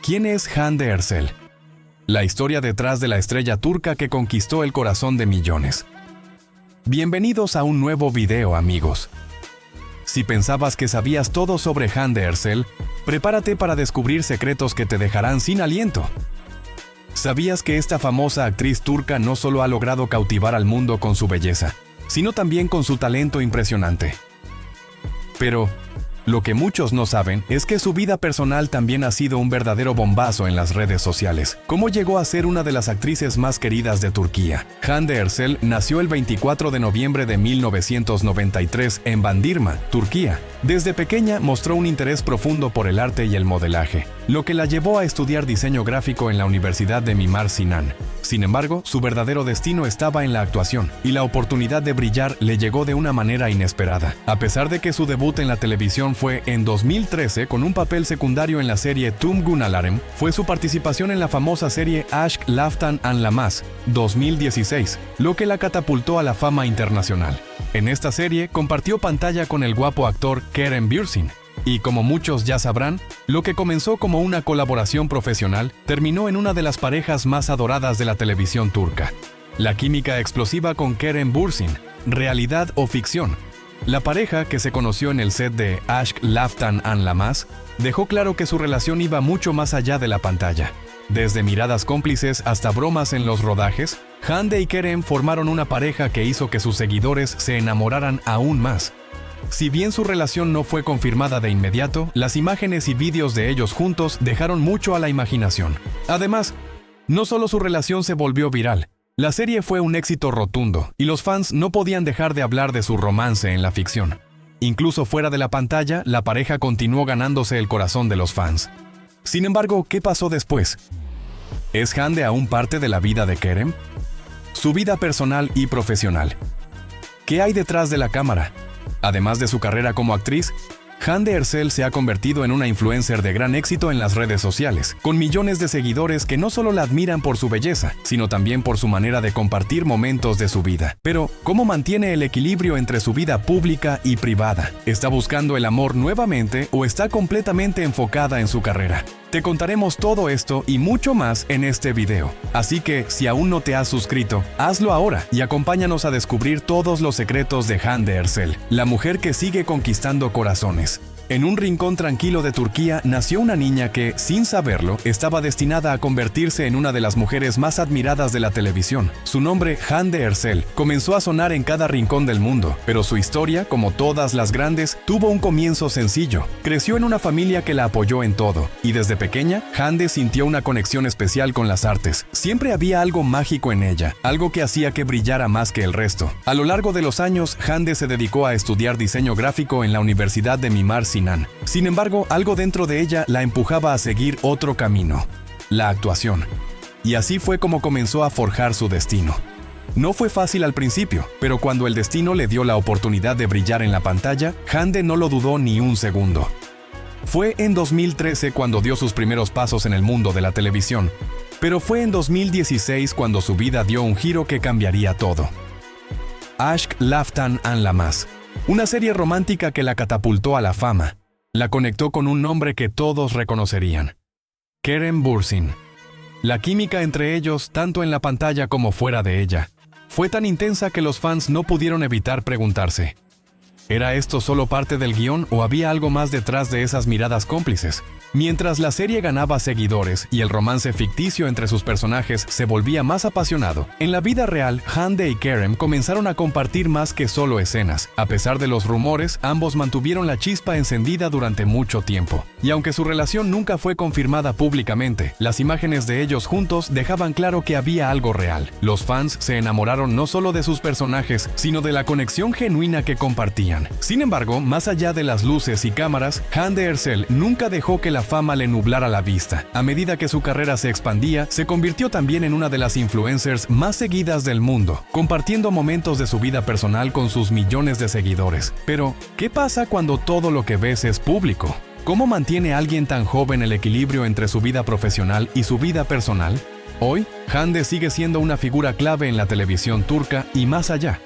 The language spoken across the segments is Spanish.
¿Quién es Hande Erçel? La historia detrás de la estrella turca que conquistó el corazón de millones. Bienvenidos a un nuevo video, amigos. Si pensabas que sabías todo sobre Hande Erçel, prepárate para descubrir secretos que te dejarán sin aliento. ¿Sabías que esta famosa actriz turca no solo ha logrado cautivar al mundo con su belleza, sino también con su talento impresionante? Pero lo que muchos no saben es que su vida personal también ha sido un verdadero bombazo en las redes sociales. ¿Cómo llegó a ser una de las actrices más queridas de Turquía? Hande Erçel nació el 24 de noviembre de 1993 en Bandırma, Turquía. Desde pequeña mostró un interés profundo por el arte y el modelaje, lo que la llevó a estudiar diseño gráfico en la Universidad de Mimar Sinan. Sin embargo, su verdadero destino estaba en la actuación, y la oportunidad de brillar le llegó de una manera inesperada. A pesar de que su debut en la televisión fue en 2013 con un papel secundario en la serie Tüm Günahlarım, fue su participación en la famosa serie Aşk Laftan Anlamaz, 2016, lo que la catapultó a la fama internacional. En esta serie compartió pantalla con el guapo actor Kerem Bürsin, y como muchos ya sabrán, lo que comenzó como una colaboración profesional terminó en una de las parejas más adoradas de la televisión turca. La química explosiva con Kerem Bürsin, realidad o ficción. La pareja, que se conoció en el set de Aşk Laftan Anlamaz, dejó claro que su relación iba mucho más allá de la pantalla. Desde miradas cómplices hasta bromas en los rodajes, Hande y Kerem formaron una pareja que hizo que sus seguidores se enamoraran aún más. Si bien su relación no fue confirmada de inmediato, las imágenes y vídeos de ellos juntos dejaron mucho a la imaginación. Además, no solo su relación se volvió viral, la serie fue un éxito rotundo, y los fans no podían dejar de hablar de su romance en la ficción. Incluso fuera de la pantalla, la pareja continuó ganándose el corazón de los fans. Sin embargo, ¿qué pasó después? ¿Es Hande aún parte de la vida de Kerem? Su vida personal y profesional. ¿Qué hay detrás de la cámara? Además de su carrera como actriz, Hande Erçel se ha convertido en una influencer de gran éxito en las redes sociales, con millones de seguidores que no solo la admiran por su belleza, sino también por su manera de compartir momentos de su vida. Pero, ¿cómo mantiene el equilibrio entre su vida pública y privada? ¿Está buscando el amor nuevamente o está completamente enfocada en su carrera? Te contaremos todo esto y mucho más en este video. Así que, si aún no te has suscrito, hazlo ahora y acompáñanos a descubrir todos los secretos de Hande Erçel, la mujer que sigue conquistando corazones. En un rincón tranquilo de Turquía nació una niña que, sin saberlo, estaba destinada a convertirse en una de las mujeres más admiradas de la televisión. Su nombre, Hande Erçel, comenzó a sonar en cada rincón del mundo, pero su historia, como todas las grandes, tuvo un comienzo sencillo. Creció en una familia que la apoyó en todo, y desde pequeña, Hande sintió una conexión especial con las artes. Siempre había algo mágico en ella, algo que hacía que brillara más que el resto. A lo largo de los años, Hande se dedicó a estudiar diseño gráfico en la Universidad de Mimar Sinan. Sin embargo, algo dentro de ella la empujaba a seguir otro camino: la actuación. Y así fue como comenzó a forjar su destino. No fue fácil al principio, pero cuando el destino le dio la oportunidad de brillar en la pantalla, Hande no lo dudó ni un segundo. Fue en 2013 cuando dio sus primeros pasos en el mundo de la televisión, pero fue en 2016 cuando su vida dio un giro que cambiaría todo. Aşk Laftan Anlamaz, una serie romántica que la catapultó a la fama. La conectó con un nombre que todos reconocerían: Kerem Bürsin. La química entre ellos, tanto en la pantalla como fuera de ella, fue tan intensa que los fans no pudieron evitar preguntarse: ¿era esto solo parte del guión o había algo más detrás de esas miradas cómplices? Mientras la serie ganaba seguidores y el romance ficticio entre sus personajes se volvía más apasionado, en la vida real, Hande y Kerem comenzaron a compartir más que solo escenas. A pesar de los rumores, ambos mantuvieron la chispa encendida durante mucho tiempo. Y aunque su relación nunca fue confirmada públicamente, las imágenes de ellos juntos dejaban claro que había algo real. Los fans se enamoraron no solo de sus personajes, sino de la conexión genuina que compartían. Sin embargo, más allá de las luces y cámaras, Hande Erçel nunca dejó que la fama le nublara la vista. A medida que su carrera se expandía, se convirtió también en una de las influencers más seguidas del mundo, compartiendo momentos de su vida personal con sus millones de seguidores. Pero, ¿qué pasa cuando todo lo que ves es público? ¿Cómo mantiene alguien tan joven el equilibrio entre su vida profesional y su vida personal? Hoy, Hande sigue siendo una figura clave en la televisión turca y más allá.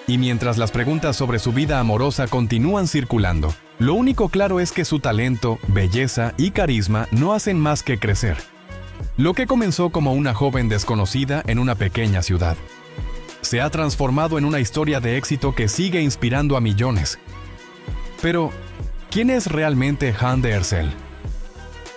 Y mientras las preguntas sobre su vida amorosa continúan circulando, Lo único claro es que su talento, belleza y carisma no hacen más que crecer. Lo que comenzó como una joven desconocida en una pequeña ciudad se ha transformado en una historia de éxito que sigue inspirando a millones. Pero, ¿quién es realmente Hande Erçel?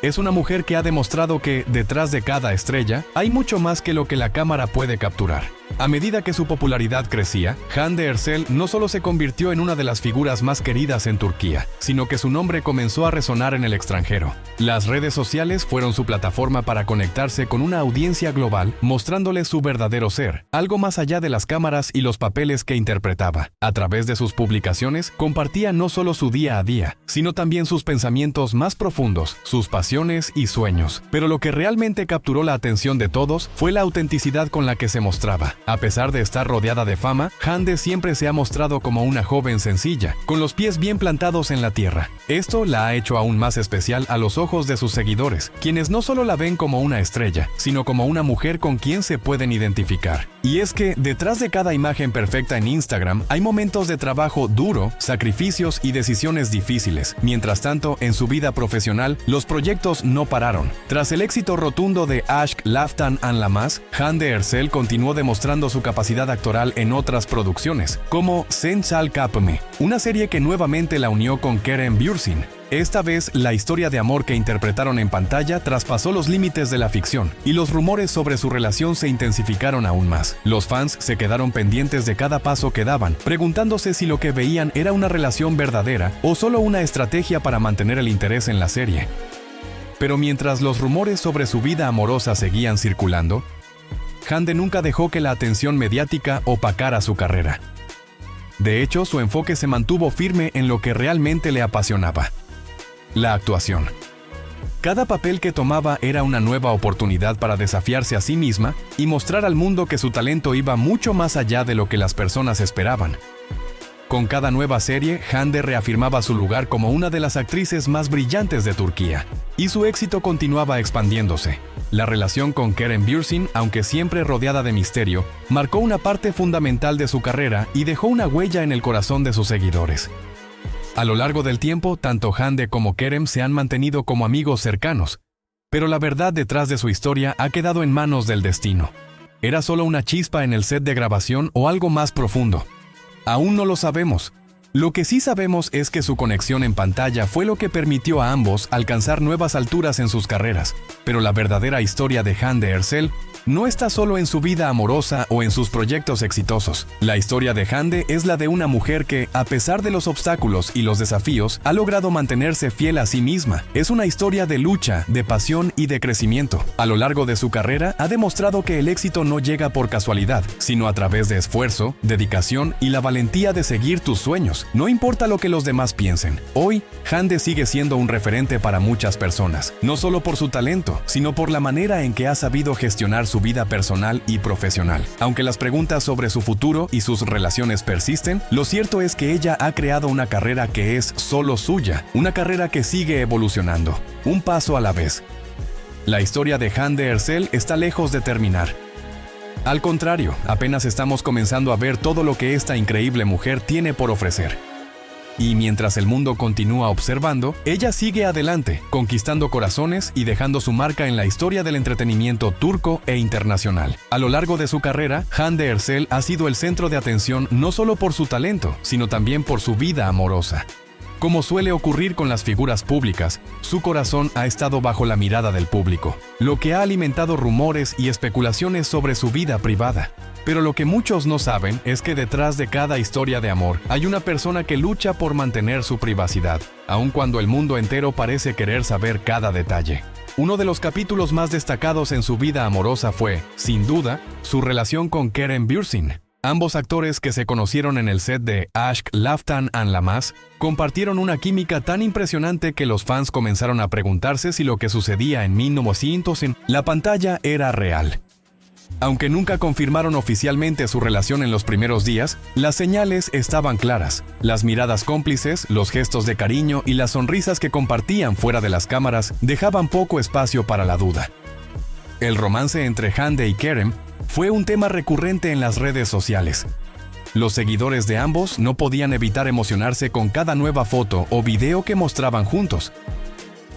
Es una mujer que ha demostrado que, detrás de cada estrella, hay mucho más que lo que la cámara puede capturar. A medida que su popularidad crecía, Hande Erçel no solo se convirtió en una de las figuras más queridas en Turquía, sino que su nombre comenzó a resonar en el extranjero. Las redes sociales fueron su plataforma para conectarse con una audiencia global, mostrándole su verdadero ser, algo más allá de las cámaras y los papeles que interpretaba. A través de sus publicaciones, compartía no solo su día a día, sino también sus pensamientos más profundos, sus pasiones y sueños. Pero lo que realmente capturó la atención de todos fue la autenticidad con la que se mostraba. A pesar de estar rodeada de fama, Hande siempre se ha mostrado como una joven sencilla, con los pies bien plantados en la tierra. Esto la ha hecho aún más especial a los ojos de sus seguidores, quienes no solo la ven como una estrella, sino como una mujer con quien se pueden identificar. Y es que, detrás de cada imagen perfecta en Instagram, hay momentos de trabajo duro, sacrificios y decisiones difíciles. Mientras tanto, en su vida profesional, los proyectos no pararon. Tras el éxito rotundo de Aşk Laftan Anlamaz, Hande Erçel continuó demostrando su capacidad actoral en otras producciones, como Sen Çal Kapımı, una serie que nuevamente la unió con Kerem Bürsin. Esta vez, la historia de amor que interpretaron en pantalla traspasó los límites de la ficción, y los rumores sobre su relación se intensificaron aún más. Los fans se quedaron pendientes de cada paso que daban, preguntándose si lo que veían era una relación verdadera o solo una estrategia para mantener el interés en la serie. Pero mientras los rumores sobre su vida amorosa seguían circulando, Hande nunca dejó que la atención mediática opacara su carrera. De hecho, su enfoque se mantuvo firme en lo que realmente le apasionaba: la actuación. Cada papel que tomaba era una nueva oportunidad para desafiarse a sí misma y mostrar al mundo que su talento iba mucho más allá de lo que las personas esperaban. Con cada nueva serie, Hande reafirmaba su lugar como una de las actrices más brillantes de Turquía, y su éxito continuaba expandiéndose. La relación con Kerem Bürsin, aunque siempre rodeada de misterio, marcó una parte fundamental de su carrera y dejó una huella en el corazón de sus seguidores. A lo largo del tiempo, tanto Hande como Kerem se han mantenido como amigos cercanos, pero la verdad detrás de su historia ha quedado en manos del destino. ¿Era solo una chispa en el set de grabación o algo más profundo? Aún no lo sabemos. Lo que sí sabemos es que su conexión en pantalla fue lo que permitió a ambos alcanzar nuevas alturas en sus carreras. Pero la verdadera historia de Hande Erçel no está solo en su vida amorosa o en sus proyectos exitosos. La historia de Hande es la de una mujer que, a pesar de los obstáculos y los desafíos, ha logrado mantenerse fiel a sí misma. Es una historia de lucha, de pasión y de crecimiento. A lo largo de su carrera, ha demostrado que el éxito no llega por casualidad, sino a través de esfuerzo, dedicación y la valentía de seguir tus sueños. No importa lo que los demás piensen. Hoy, Hande sigue siendo un referente para muchas personas, no solo por su talento, sino por la manera en que ha sabido gestionar su vida personal y profesional. Aunque las preguntas sobre su futuro y sus relaciones persisten, lo cierto es que ella ha creado una carrera que es solo suya, una carrera que sigue evolucionando, un paso a la vez. La historia de Hande Erçel está lejos de terminar. Al contrario, apenas estamos comenzando a ver todo lo que esta increíble mujer tiene por ofrecer. Y mientras el mundo continúa observando, ella sigue adelante, conquistando corazones y dejando su marca en la historia del entretenimiento turco e internacional. A lo largo de su carrera, Hande Erçel ha sido el centro de atención no solo por su talento, sino también por su vida amorosa. Como suele ocurrir con las figuras públicas, su corazón ha estado bajo la mirada del público, lo que ha alimentado rumores y especulaciones sobre su vida privada. Pero lo que muchos no saben es que detrás de cada historia de amor hay una persona que lucha por mantener su privacidad, aun cuando el mundo entero parece querer saber cada detalle. Uno de los capítulos más destacados en su vida amorosa fue, sin duda, su relación con Kerem Bürsin. Ambos actores, que se conocieron en el set de Aşk Laftan Anlamaz, compartieron una química tan impresionante que los fans comenzaron a preguntarse si lo que sucedía en 1900 en la pantalla era real. Aunque nunca confirmaron oficialmente su relación en los primeros días, las señales estaban claras. Las miradas cómplices, los gestos de cariño y las sonrisas que compartían fuera de las cámaras dejaban poco espacio para la duda. El romance entre Hande y Kerem fue un tema recurrente en las redes sociales. Los seguidores de ambos no podían evitar emocionarse con cada nueva foto o video que mostraban juntos.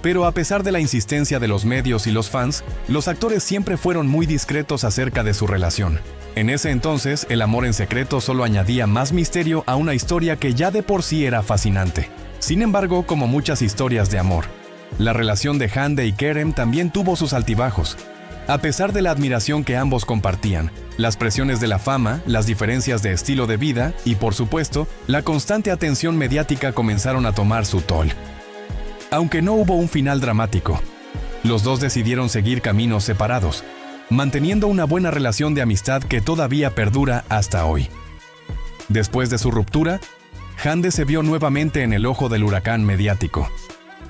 Pero a pesar de la insistencia de los medios y los fans, los actores siempre fueron muy discretos acerca de su relación. En ese entonces, el amor en secreto solo añadía más misterio a una historia que ya de por sí era fascinante. Sin embargo, como muchas historias de amor, la relación de Hande y Kerem también tuvo sus altibajos. A pesar de la admiración que ambos compartían, las presiones de la fama, las diferencias de estilo de vida y, por supuesto, la constante atención mediática comenzaron a tomar su toll. Aunque no hubo un final dramático, los dos decidieron seguir caminos separados, manteniendo una buena relación de amistad que todavía perdura hasta hoy. Después de su ruptura, Hande se vio nuevamente en el ojo del huracán mediático.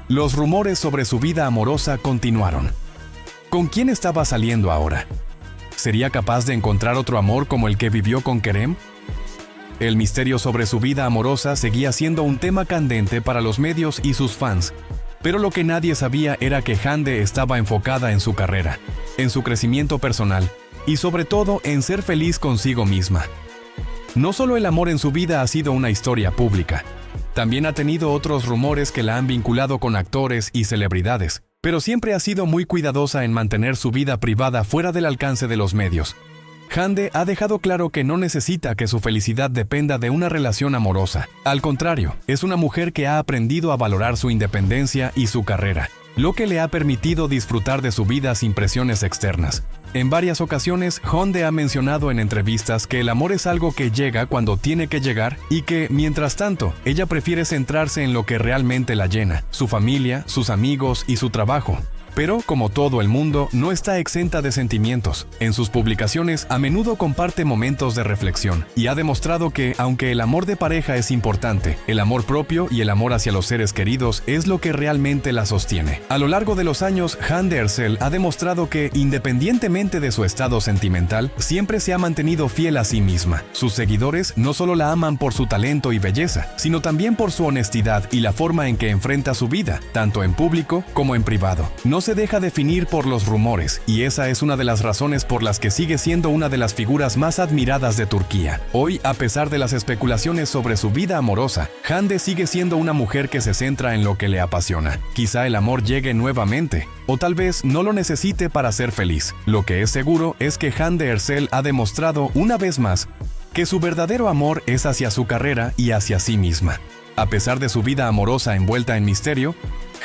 Los rumores sobre su vida amorosa continuaron. ¿Con quién estaba saliendo ahora? ¿Sería capaz de encontrar otro amor como el que vivió con Kerem? El misterio sobre su vida amorosa seguía siendo un tema candente para los medios y sus fans, pero lo que nadie sabía era que Hande estaba enfocada en su carrera, en su crecimiento personal y sobre todo en ser feliz consigo misma. No solo el amor en su vida ha sido una historia pública, también ha tenido otros rumores que la han vinculado con actores y celebridades, pero siempre ha sido muy cuidadosa en mantener su vida privada fuera del alcance de los medios. Hande ha dejado claro que no necesita que su felicidad dependa de una relación amorosa. Al contrario, es una mujer que ha aprendido a valorar su independencia y su carrera, lo que le ha permitido disfrutar de su vida sin presiones externas. En varias ocasiones, Hande ha mencionado en entrevistas que el amor es algo que llega cuando tiene que llegar y que, mientras tanto, ella prefiere centrarse en lo que realmente la llena, su familia, sus amigos y su trabajo. Pero, como todo el mundo, no está exenta de sentimientos. En sus publicaciones, a menudo comparte momentos de reflexión y ha demostrado que, aunque el amor de pareja es importante, el amor propio y el amor hacia los seres queridos es lo que realmente la sostiene. A lo largo de los años, Hande Erçel ha demostrado que, independientemente de su estado sentimental, siempre se ha mantenido fiel a sí misma. Sus seguidores no solo la aman por su talento y belleza, sino también por su honestidad y la forma en que enfrenta su vida, tanto en público como en privado. No se deja definir por los rumores, y esa es una de las razones por las que sigue siendo una de las figuras más admiradas de Turquía. Hoy, a pesar de las especulaciones sobre su vida amorosa, Hande sigue siendo una mujer que se centra en lo que le apasiona. Quizá el amor llegue nuevamente, o tal vez no lo necesite para ser feliz. Lo que es seguro es que Hande Erçel ha demostrado una vez más que su verdadero amor es hacia su carrera y hacia sí misma. A pesar de su vida amorosa envuelta en misterio,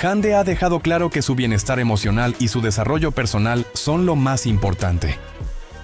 Hande ha dejado claro que su bienestar emocional y su desarrollo personal son lo más importante.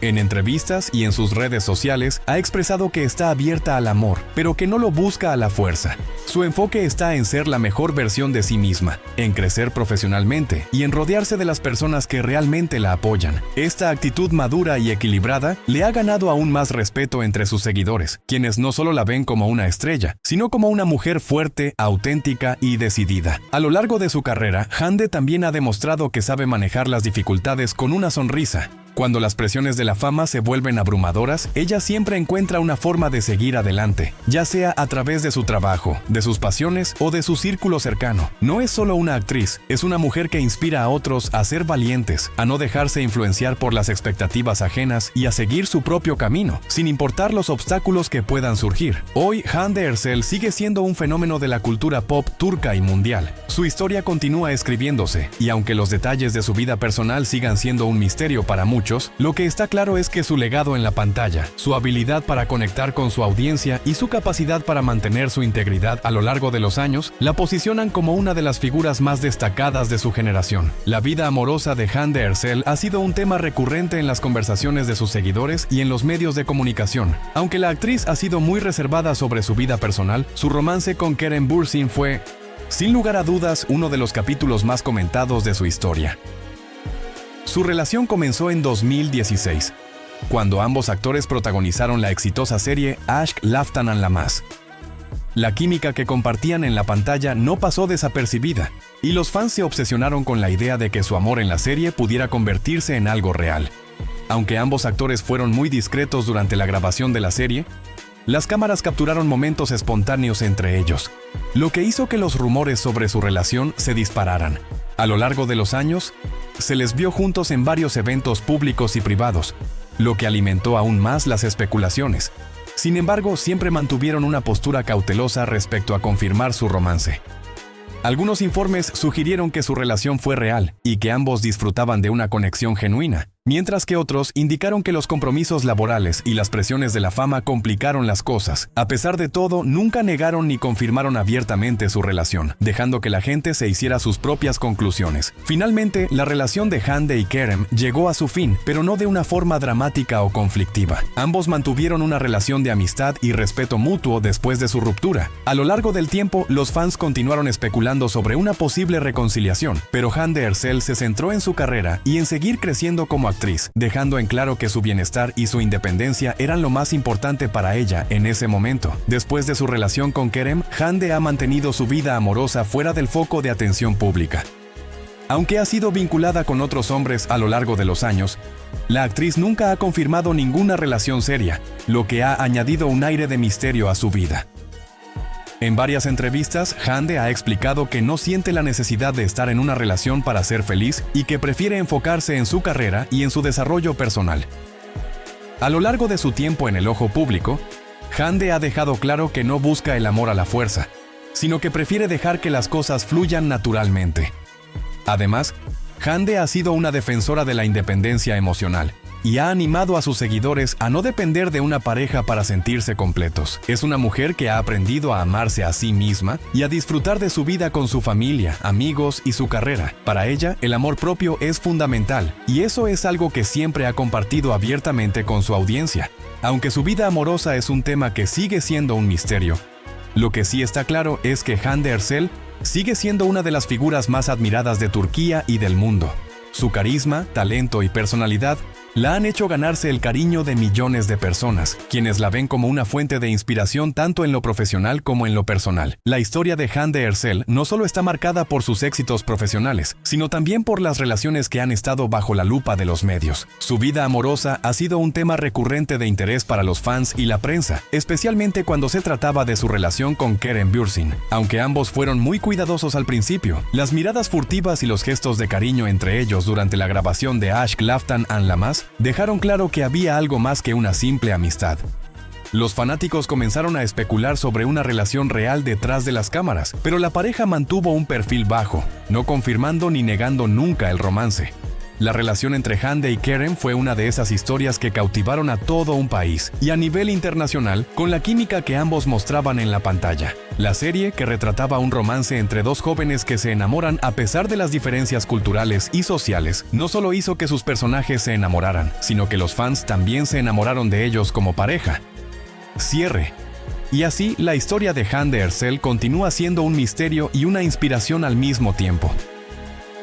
En entrevistas y en sus redes sociales ha expresado que está abierta al amor, pero que no lo busca a la fuerza. Su enfoque está en ser la mejor versión de sí misma, en crecer profesionalmente y en rodearse de las personas que realmente la apoyan. Esta actitud madura y equilibrada le ha ganado aún más respeto entre sus seguidores, quienes no solo la ven como una estrella, sino como una mujer fuerte, auténtica y decidida. A lo largo de su carrera, Hande también ha demostrado que sabe manejar las dificultades con una sonrisa. Cuando las presiones de la fama se vuelven abrumadoras, ella siempre encuentra una forma de seguir adelante, ya sea a través de su trabajo, de sus pasiones o de su círculo cercano. No es solo una actriz, es una mujer que inspira a otros a ser valientes, a no dejarse influenciar por las expectativas ajenas y a seguir su propio camino, sin importar los obstáculos que puedan surgir. Hoy, Hande Erçel sigue siendo un fenómeno de la cultura pop turca y mundial. Su historia continúa escribiéndose, y aunque los detalles de su vida personal sigan siendo un misterio para muchos, lo que está claro es que su legado en la pantalla, su habilidad para conectar con su audiencia y su capacidad para mantener su integridad a lo largo de los años la posicionan como una de las figuras más destacadas de su generación. La vida amorosa de Hande Erçel ha sido un tema recurrente en las conversaciones de sus seguidores y en los medios de comunicación. Aunque la actriz ha sido muy reservada sobre su vida personal, su romance con Kerem Bürsin fue, sin lugar a dudas, uno de los capítulos más comentados de su historia. Su relación comenzó en 2016, cuando ambos actores protagonizaron la exitosa serie Aşk Laftan Anlamaz. La química que compartían en la pantalla no pasó desapercibida, y los fans se obsesionaron con la idea de que su amor en la serie pudiera convertirse en algo real. Aunque ambos actores fueron muy discretos durante la grabación de la serie, las cámaras capturaron momentos espontáneos entre ellos, lo que hizo que los rumores sobre su relación se dispararan. A lo largo de los años, se les vio juntos en varios eventos públicos y privados, lo que alimentó aún más las especulaciones. Sin embargo, siempre mantuvieron una postura cautelosa respecto a confirmar su romance. Algunos informes sugirieron que su relación fue real y que ambos disfrutaban de una conexión genuina, mientras que otros indicaron que los compromisos laborales y las presiones de la fama complicaron las cosas. A pesar de todo, nunca negaron ni confirmaron abiertamente su relación, dejando que la gente se hiciera sus propias conclusiones. Finalmente, la relación de Hande y Kerem llegó a su fin, pero no de una forma dramática o conflictiva. Ambos mantuvieron una relación de amistad y respeto mutuo después de su ruptura. A lo largo del tiempo, los fans continuaron especulando sobre una posible reconciliación, pero Hande Erçel se centró en su carrera y en seguir creciendo como actriz, dejando en claro que su bienestar y su independencia eran lo más importante para ella en ese momento. Después de su relación con Kerem, Hande ha mantenido su vida amorosa fuera del foco de atención pública. Aunque ha sido vinculada con otros hombres a lo largo de los años, la actriz nunca ha confirmado ninguna relación seria, lo que ha añadido un aire de misterio a su vida. En varias entrevistas, Hande ha explicado que no siente la necesidad de estar en una relación para ser feliz y que prefiere enfocarse en su carrera y en su desarrollo personal. A lo largo de su tiempo en el ojo público, Hande ha dejado claro que no busca el amor a la fuerza, sino que prefiere dejar que las cosas fluyan naturalmente. Además, Hande ha sido una defensora de la independencia emocional y ha animado a sus seguidores a no depender de una pareja para sentirse completos. Es una mujer que ha aprendido a amarse a sí misma y a disfrutar de su vida con su familia, amigos y su carrera. Para ella, el amor propio es fundamental, y eso es algo que siempre ha compartido abiertamente con su audiencia. Aunque su vida amorosa es un tema que sigue siendo un misterio, lo que sí está claro es que Hande Erçel sigue siendo una de las figuras más admiradas de Turquía y del mundo. Su carisma, talento y personalidad la han hecho ganarse el cariño de millones de personas, quienes la ven como una fuente de inspiración tanto en lo profesional como en lo personal. La historia de Hande Erçel no solo está marcada por sus éxitos profesionales, sino también por las relaciones que han estado bajo la lupa de los medios. Su vida amorosa ha sido un tema recurrente de interés para los fans y la prensa, especialmente cuando se trataba de su relación con Kerem Bürsin. Aunque ambos fueron muy cuidadosos al principio, las miradas furtivas y los gestos de cariño entre ellos durante la grabación de Aşk Laftan Anlamaz dejaron claro que había algo más que una simple amistad. Los fanáticos comenzaron a especular sobre una relación real detrás de las cámaras, pero la pareja mantuvo un perfil bajo, no confirmando ni negando nunca el romance. La relación entre Hande y Kerem fue una de esas historias que cautivaron a todo un país, y a nivel internacional, con la química que ambos mostraban en la pantalla. La serie, que retrataba un romance entre dos jóvenes que se enamoran a pesar de las diferencias culturales y sociales, no solo hizo que sus personajes se enamoraran, sino que los fans también se enamoraron de ellos como pareja. Cierre. Y así, la historia de Hande Erçel continúa siendo un misterio y una inspiración al mismo tiempo.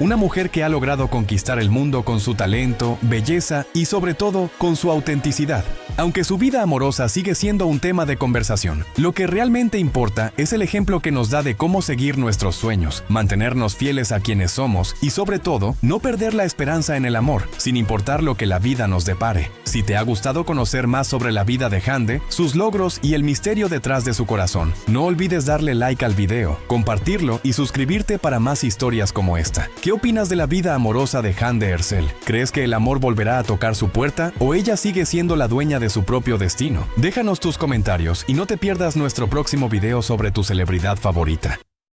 Una mujer que ha logrado conquistar el mundo con su talento, belleza y sobre todo con su autenticidad. Aunque su vida amorosa sigue siendo un tema de conversación, lo que realmente importa es el ejemplo que nos da de cómo seguir nuestros sueños, mantenernos fieles a quienes somos y sobre todo, no perder la esperanza en el amor, sin importar lo que la vida nos depare. Si te ha gustado conocer más sobre la vida de Hande, sus logros y el misterio detrás de su corazón, no olvides darle like al video, compartirlo y suscribirte para más historias como esta. ¿Qué opinas de la vida amorosa de Hande Erçel? ¿Crees que el amor volverá a tocar su puerta o ella sigue siendo la dueña de su propio destino? Déjanos tus comentarios y no te pierdas nuestro próximo video sobre tu celebridad favorita.